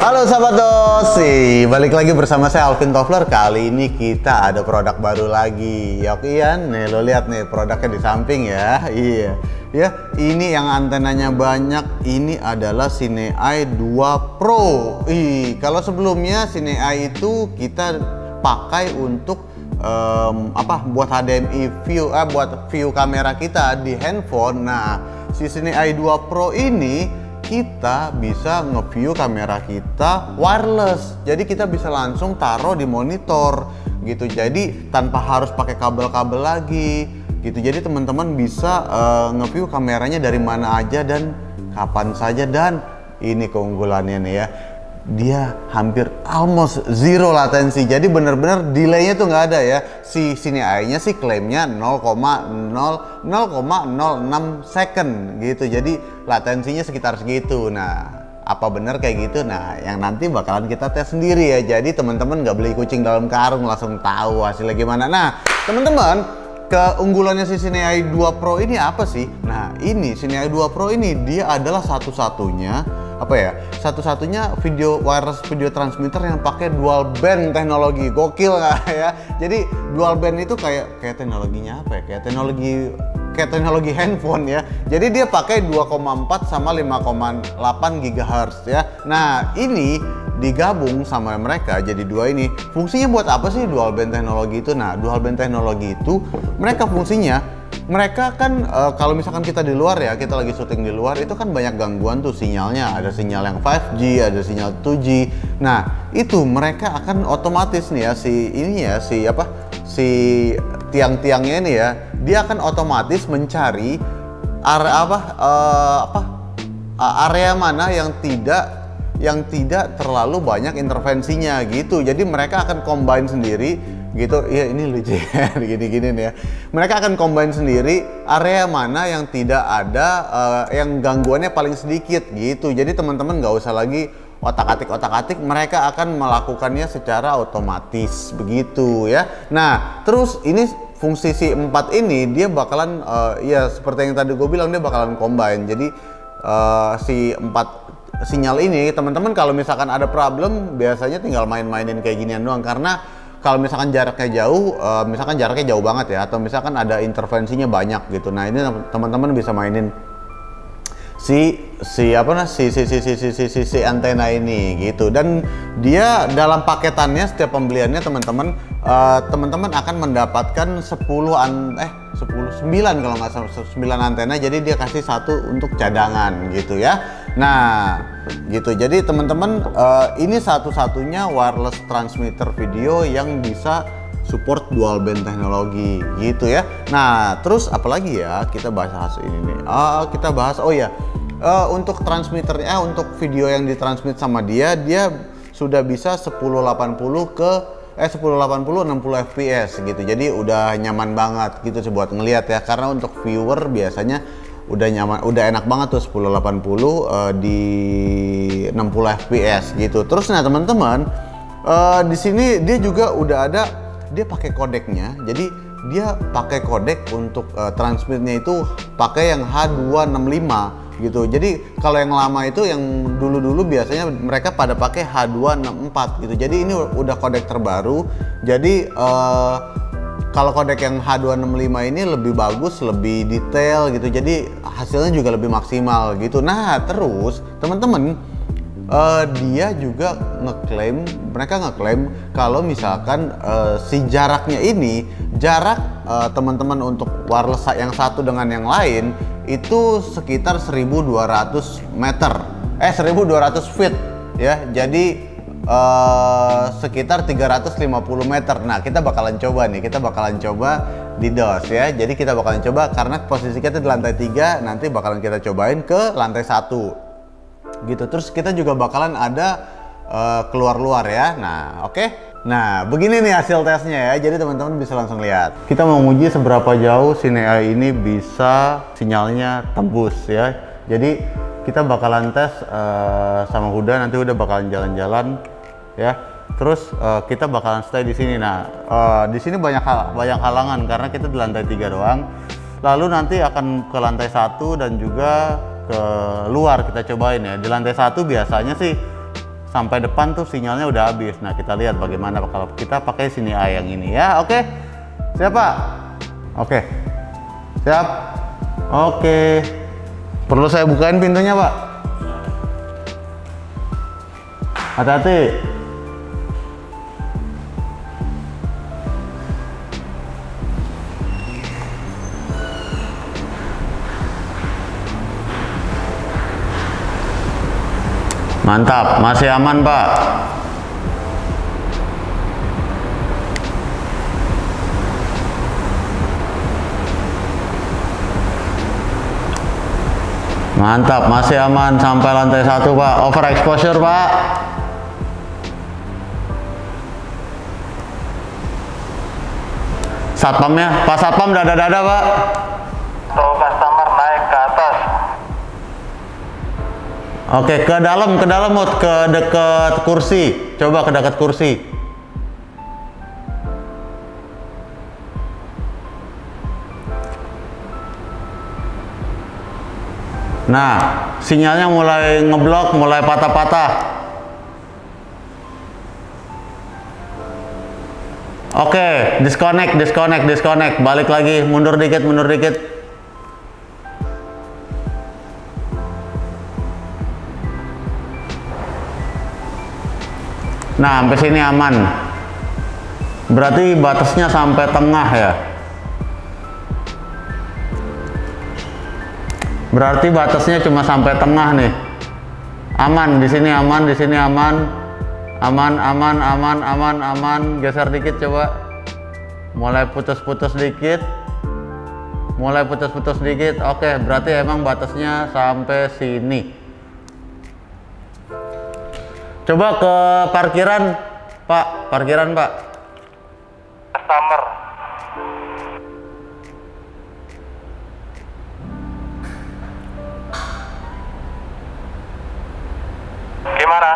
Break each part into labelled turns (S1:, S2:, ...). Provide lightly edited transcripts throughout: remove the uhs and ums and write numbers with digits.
S1: Halo sahabat Dosi, balik lagi bersama saya Alvin Toffler. Kali ini kita ada produk baru lagi. Oke Ian, nih lo lihat nih produknya di samping ya. Iya, ya ini yang antenanya banyak. Ini adalah Cine-Eye 2 Pro. Kalau sebelumnya Cine-Eye itu kita pakai untuk buat HDMI view, buat view kamera kita di handphone. Nah, si Cine-Eye 2 Pro ini kita bisa nge-view kamera kita wireless. Jadi kita bisa langsung taruh di monitor gitu. Jadi tanpa harus pakai kabel-kabel lagi gitu. Jadi teman-teman bisa nge-view kameranya dari mana aja dan kapan saja. Dan ini keunggulannya nih ya, dia hampir almost zero latensi. Jadi bener-bener delaynya tuh nggak ada ya. Si Cine-Eye-nya sih klaimnya 0,06 second gitu. Jadi latensinya sekitar segitu. Nah, apa bener kayak gitu? Nah, yang nanti bakalan kita tes sendiri ya. Jadi teman-teman nggak beli kucing dalam karung langsung tahu hasilnya gimana. Nah, teman-teman, keunggulannya si Cine-Eye 2 Pro ini apa sih? Nah, ini Cine-Eye 2 Pro ini dia adalah satu-satunya video wireless video transmitter yang pakai dual band teknologi. Gokil nggak ya? Jadi dual band itu kayak teknologinya apa ya? Kayak teknologi handphone ya. Jadi dia pakai 2,4 sama 5,8 GHz ya. Nah, ini digabung sama mereka jadi dua ini. Fungsinya buat apa sih dual band teknologi itu? Nah, dual band teknologi itu mereka kan kalau misalkan kita di luar ya, kita lagi syuting di luar, itu kan banyak gangguan tuh sinyalnya. Ada sinyal yang 5G, ada sinyal 2G. Nah, itu mereka akan otomatis nih ya si tiang-tiangnya ini ya, dia akan otomatis mencari area mana yang tidak terlalu banyak intervensinya gitu. Jadi mereka akan combine sendiri gitu. Iya, ini lucu ya, gini-gini nih ya. Mereka akan combine sendiri area mana yang tidak ada yang gangguannya paling sedikit gitu. Jadi teman-teman nggak usah lagi otak-atik, mereka akan melakukannya secara otomatis begitu ya. Nah, terus ini fungsi si 4 ini dia bakalan ya seperti yang tadi gue bilang, dia bakalan combine. Jadi si 4 sinyal ini teman-teman kalau misalkan ada problem biasanya tinggal main-mainin kayak ginian doang. Karena kalau misalkan jaraknya jauh banget ya, atau misalkan ada intervensinya banyak gitu. Nah, ini teman-teman bisa mainin si antena ini gitu. Dan dia dalam paketannya setiap pembeliannya teman-teman akan mendapatkan 9 kalau nggak salah, 9 antena. Jadi dia kasih satu untuk cadangan gitu ya. Nah, gitu. Jadi teman-teman ini satu-satunya wireless transmitter video yang bisa support dual band teknologi gitu ya. Nah, terus apalagi ya kita bahas ini nih. Kita bahas untuk transmitternya, untuk video yang ditransmit sama dia sudah bisa 1080 60 fps gitu. Jadi udah nyaman banget gitu buat ngelihat ya. Karena untuk viewer biasanya udah nyaman, udah enak banget tuh 1080 di 60 fps gitu. Terus nah teman-teman, di sini dia juga udah ada, dia pakai kodeknya. Jadi dia pakai kodek untuk transmitnya itu pakai yang H265 gitu. Jadi kalau yang lama itu, yang dulu biasanya mereka pada pakai H264 gitu. Jadi ini udah kodek terbaru. Jadi kalau kodek yang H265 ini lebih bagus, lebih detail gitu. Jadi hasilnya juga lebih maksimal gitu. Nah, terus teman-teman, dia juga mereka ngeklaim kalau misalkan si jaraknya ini, teman-teman untuk wireless yang satu dengan yang lain itu sekitar 1200 feet ya. Jadi sekitar 350 meter. Nah, kita bakalan coba di DOS ya. Jadi kita bakalan coba karena posisi kita di lantai 3, nanti bakalan kita cobain ke lantai 1 gitu. Terus kita juga bakalan ada keluar ya. Nah, oke. Nah, begini nih hasil tesnya ya. Jadi teman-teman bisa langsung lihat. Kita mau nguji seberapa jauh Cine-Eye ini bisa sinyalnya tembus ya. Jadi kita bakalan tes sama Huda, nanti Huda bakalan jalan-jalan ya. Terus kita bakalan stay di sini. Nah, di sini banyak halangan karena kita di lantai 3 doang. Lalu nanti akan ke lantai 1 dan juga ke luar kita cobain ya. Di lantai 1 biasanya sih sampai depan tuh sinyalnya udah habis. Nah, kita lihat bagaimana kalau kita pakai Cineeye yang ini ya. Oke. Siap, Pak? Oke. Siap. Oke. Perlu saya bukain pintunya, Pak? Hati-hati. Mantap, masih aman, Pak. Mantap, masih aman sampai lantai 1, Pak. Overexposure, Pak. Satpamnya, Pak Satpam dada-dada, Pak.
S2: Tuh customer naik ke atas.
S1: Oke, ke dalam, Mut, ke dekat kursi. Coba ke dekat kursi. Nah, sinyalnya mulai ngeblok, mulai patah-patah. Oke, disconnect. Balik lagi, mundur dikit. Nah, sampai sini aman. Berarti batasnya sampai tengah ya. Berarti batasnya cuma sampai tengah nih. Aman, di sini aman, di sini aman. Aman. Geser dikit coba. Mulai putus-putus dikit. Oke, berarti emang batasnya sampai sini. Coba ke parkiran, Pak. Pak.
S2: Customer. Gimana?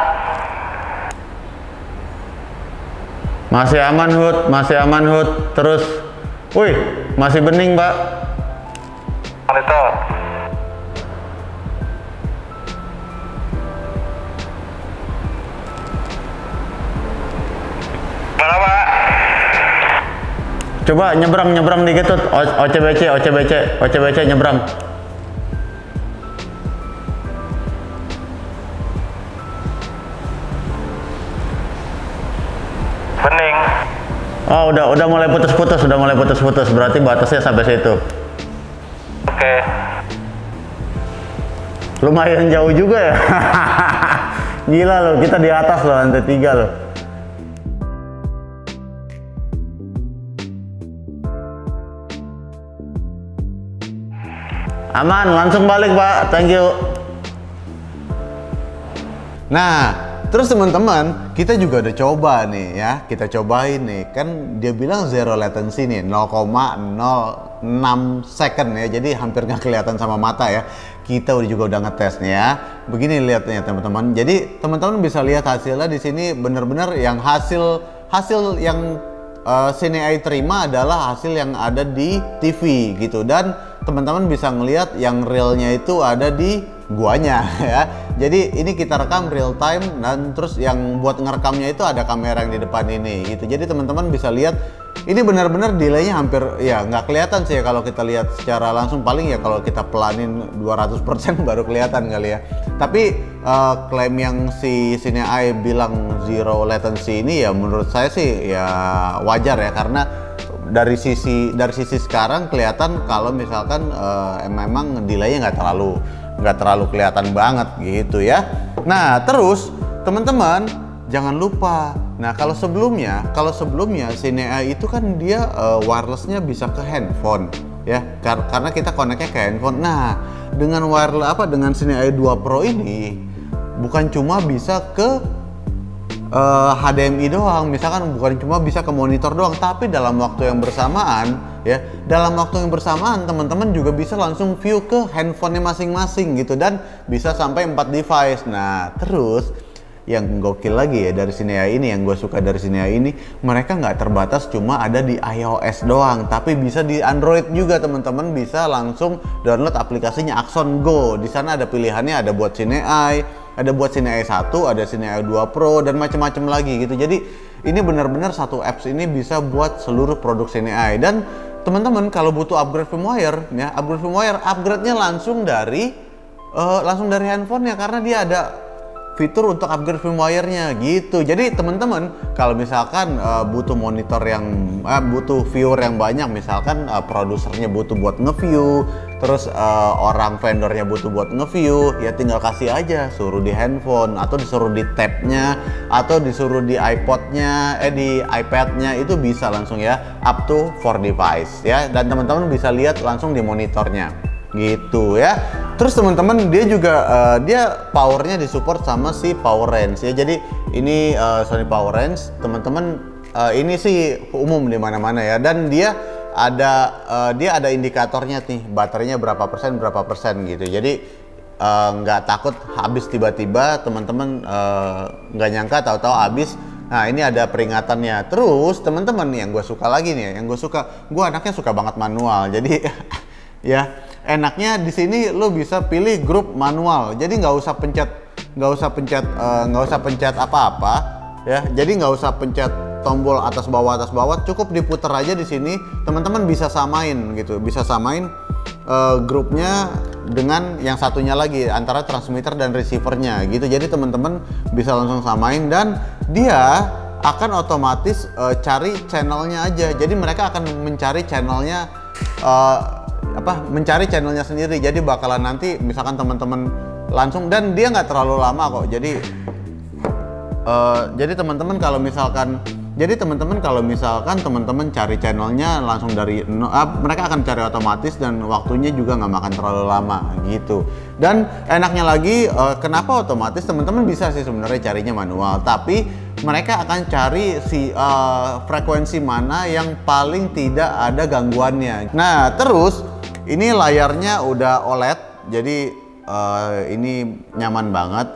S1: Masih aman, Hud. Terus, wih, masih bening, Pak.
S2: Monitor. Mana, Pak?
S1: Coba nyebrang dikit tuh. OCBC nyebrang.
S2: Bening.
S1: Oh, udah mulai putus-putus. Berarti batasnya sampai situ.
S2: Oke.
S1: Lumayan jauh juga ya. Gila loh, kita di atas loh, lantai 3 loh. Aman, langsung balik, Pak. Thank you. Nah, terus teman-teman, kita juga udah coba nih ya. Kita cobain nih. Kan dia bilang zero latency nih, 0,06 second ya. Jadi hampir nggak kelihatan sama mata ya. Kita juga udah ngetes nih ya. Begini lihatnya teman-teman. Jadi teman-teman bisa lihat hasilnya di sini benar-benar yang hasil yang Cineeye terima adalah hasil yang ada di TV gitu, dan teman-teman bisa ngelihat yang realnya itu ada di guanya ya. Jadi ini kita rekam real time, dan terus yang buat ngerekamnya itu ada kamera yang di depan ini gitu. Jadi teman-teman bisa lihat ini benar-benar delaynya hampir ya nggak kelihatan sih ya kalau kita lihat secara langsung, paling ya kalau kita pelanin 200% baru kelihatan kali ya. Tapi klaim yang si Cineeye bilang zero latency ini ya menurut saya sih ya wajar ya, karena dari sisi sekarang kelihatan kalau misalkan memang delaynya nggak terlalu kelihatan banget gitu ya. Nah, terus teman-teman jangan lupa, nah kalau sebelumnya Cineeye itu kan dia wirelessnya bisa ke handphone ya, karena kita connect-nya ke handphone. Nah, dengan dengan Cineeye 2 Pro ini bukan cuma bisa ke HDMI doang, misalkan bukan cuma bisa ke monitor doang, tapi dalam waktu yang bersamaan teman-teman juga bisa langsung view ke handphonenya masing-masing gitu, dan bisa sampai 4 device. Nah, terus yang gokil lagi ya dari Cineeye ini, yang gue suka dari Cineeye ini, mereka nggak terbatas cuma ada di iOS doang, tapi bisa di Android juga. Teman-teman bisa langsung download aplikasinya Axon Go. Di sana ada pilihannya, ada buat Cineeye, Ada buat Cine AI 1, ada Cine AI 2 Pro dan macam-macam lagi gitu. Jadi ini benar-benar satu apps ini bisa buat seluruh produk Cine AI. Dan teman-teman kalau butuh upgrade firmware ya, upgrade-nya langsung dari handphonenya karena dia ada fitur untuk upgrade firmware-nya gitu. Jadi teman-teman kalau misalkan butuh monitor yang butuh viewer yang banyak, misalkan produsernya butuh buat nge-view, terus orang vendornya butuh buat nge-view, ya tinggal kasih aja, suruh di handphone atau disuruh di tab-nya atau disuruh di iPod-nya, di iPad-nya, itu bisa langsung ya, up to 4 device ya, dan teman-teman bisa lihat langsung di monitornya gitu ya. Terus teman-teman dia juga dia powernya disupport sama si Power Range ya. Jadi ini Sony Power Range teman-teman, ini sih umum di mana-mana ya, dan dia ada indikatornya nih, baterainya berapa persen gitu. Jadi nggak takut habis tiba-tiba, teman-teman nggak nyangka tahu-tahu habis. Nah ini ada peringatannya. Terus teman-teman yang gue suka lagi nih, gue anaknya suka banget manual. Jadi ya enaknya di sini lo bisa pilih grup manual. Jadi nggak usah pencet apa-apa ya. Jadi nggak usah pencet tombol atas bawah, cukup diputar aja di sini. Teman-teman bisa samain gitu, bisa samain grupnya dengan yang satunya lagi antara transmitter dan receivernya gitu. Jadi teman-teman bisa langsung samain dan dia akan otomatis cari channelnya aja. Jadi mereka akan mencari channelnya mencari channelnya sendiri. Jadi bakalan nanti misalkan teman-teman langsung, dan dia nggak terlalu lama kok. Jadi teman-teman kalau misalkan teman-teman cari channelnya langsung dari mereka akan cari otomatis dan waktunya juga nggak makan terlalu lama gitu. Dan enaknya lagi kenapa otomatis, teman-teman bisa sih sebenarnya carinya manual, tapi mereka akan cari si frekuensi mana yang paling tidak ada gangguannya. Nah terus ini layarnya udah OLED, jadi ini nyaman banget.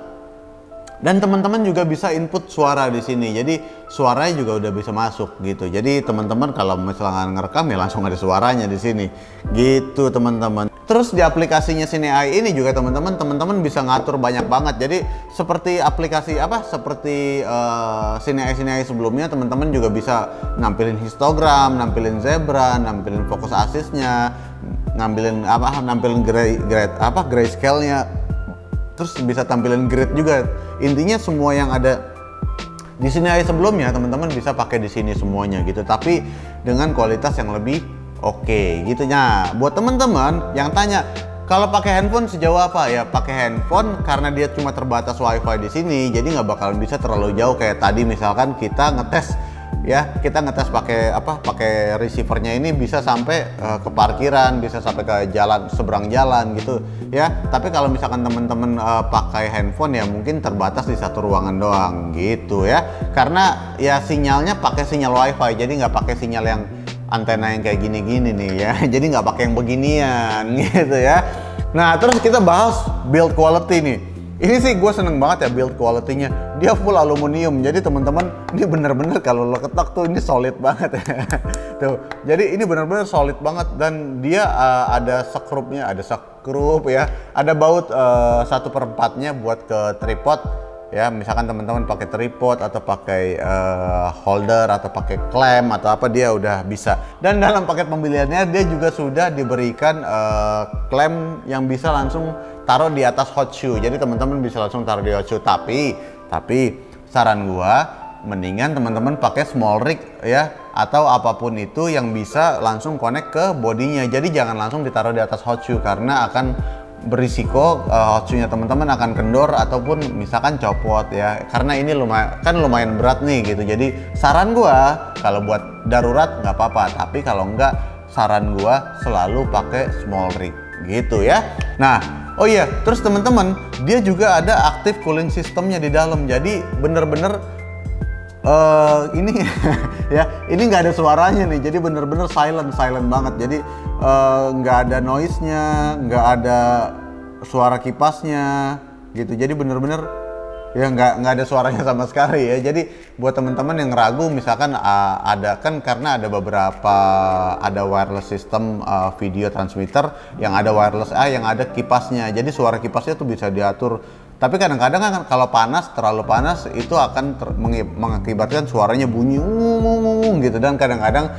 S1: Dan teman-teman juga bisa input suara di sini, jadi suaranya juga udah bisa masuk gitu. Jadi teman-teman kalau misalnya ngerekam ya langsung ada suaranya di sini, gitu teman-teman. Terus di aplikasinya Cine AI ini juga teman-teman bisa ngatur banyak banget. Jadi seperti aplikasi seperti Cine AI sebelumnya, teman-teman juga bisa nampilin histogram, nampilin zebra, nampilin fokus assist-nya, nampilin grayscale-nya. Terus bisa tampilin grid juga. Intinya semua yang ada di Cine AI sebelumnya teman-teman bisa pakai di sini semuanya gitu, tapi dengan kualitas yang lebih oke gitu. Nah buat teman-teman yang tanya kalau pakai handphone sejauh apa, ya pakai handphone karena dia cuma terbatas wifi di sini, jadi nggak bakalan bisa terlalu jauh kayak tadi misalkan kita ngetes pakai receivernya ini bisa sampai ke parkiran, bisa sampai ke seberang jalan gitu ya. Tapi kalau misalkan teman-teman pakai handphone ya mungkin terbatas di satu ruangan doang gitu ya, karena ya sinyalnya pakai sinyal wifi, jadi nggak pakai sinyal yang antena yang kayak gini-gini nih ya. Jadi nggak pakai yang beginian gitu ya. Nah terus kita bahas build quality nih. Ini sih gue seneng banget ya build quality-nya. Dia full aluminium. Jadi teman-teman ini bener-bener kalau lo ketok tuh ini solid banget ya. Tuh. Jadi ini bener-bener solid banget, dan dia ada sekrup ya. Ada baut 1/4-nya buat ke tripod. Ya, misalkan teman-teman pakai tripod atau pakai holder atau pakai clamp atau apa, dia udah bisa. Dan dalam paket pembeliannya dia juga sudah diberikan clamp yang bisa langsung taruh di atas hot shoe. Jadi teman-teman bisa langsung taruh di hot shoe. Tapi saran gua mendingan teman-teman pakai small rig ya, atau apapun itu yang bisa langsung connect ke bodinya. Jadi jangan langsung ditaruh di atas hot shoe karena akan berisiko hot shoe-nya teman-teman akan kendor ataupun misalkan copot ya, karena ini lumayan berat nih gitu. Jadi saran gua kalau buat darurat nggak apa-apa, tapi kalau enggak saran gua selalu pakai small rig gitu ya. Nah oh iya, terus teman-teman dia juga ada active cooling systemnya di dalam, jadi bener-bener ini ya, ini nggak ada suaranya nih, jadi bener-bener silent banget. Jadi nggak ada noise-nya, nggak ada suara kipasnya gitu. Jadi bener-bener ya nggak ada suaranya sama sekali ya. Jadi buat teman-teman yang ragu misalkan karena ada beberapa wireless system video transmitter yang ada wireless yang ada kipasnya. Jadi suara kipasnya tuh bisa diatur Tapi kadang-kadang kan kalau panas, terlalu panas itu akan mengakibatkan suaranya bunyi gitu, dan kadang-kadang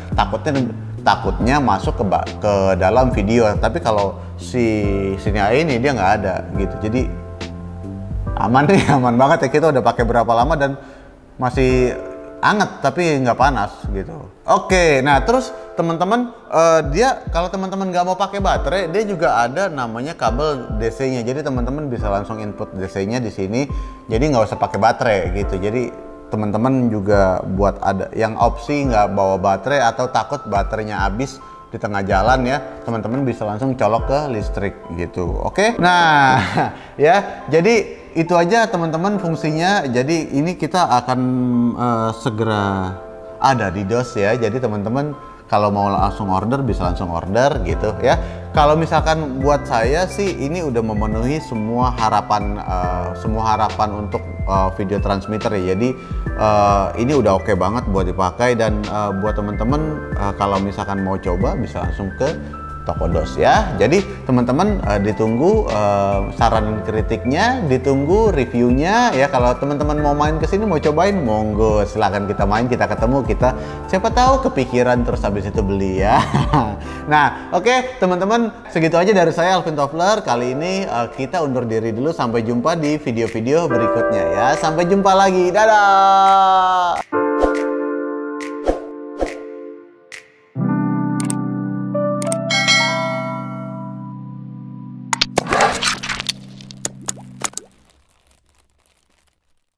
S1: takutnya masuk ke dalam video. Tapi kalau si Nia ini dia nggak ada gitu, jadi aman nih, aman banget ya. Kita udah pakai berapa lama dan masih anget tapi nggak panas gitu. Oke, nah terus teman-teman, dia kalau teman-teman nggak mau pakai baterai, dia juga ada namanya kabel DC-nya. Jadi teman-teman bisa langsung input DC-nya di sini. Jadi nggak usah pakai baterai gitu. Jadi teman-teman juga buat ada yang opsi nggak bawa baterai atau takut baterainya habis di tengah jalan ya, teman-teman bisa langsung colok ke listrik gitu. Oke, nah ya, jadi itu aja teman-teman fungsinya. Jadi ini kita akan segera ada di DOS ya. Jadi teman-teman kalau mau langsung order bisa langsung order gitu ya. Kalau misalkan buat saya sih ini udah memenuhi semua harapan untuk video transmitter ya. Jadi ini udah oke banget buat dipakai, dan buat teman-teman kalau misalkan mau coba bisa langsung ke toko DOS ya. Jadi teman-teman ditunggu saran kritiknya, ditunggu reviewnya ya. Kalau teman-teman mau main ke sini, mau cobain, monggo silakan, kita main, kita ketemu, kita siapa tahu kepikiran terus habis itu beli ya. Nah, oke teman-teman, segitu aja dari saya Alvin Toffler. Kali ini kita undur diri dulu, sampai jumpa di video-video berikutnya ya. Sampai jumpa lagi. Dadah.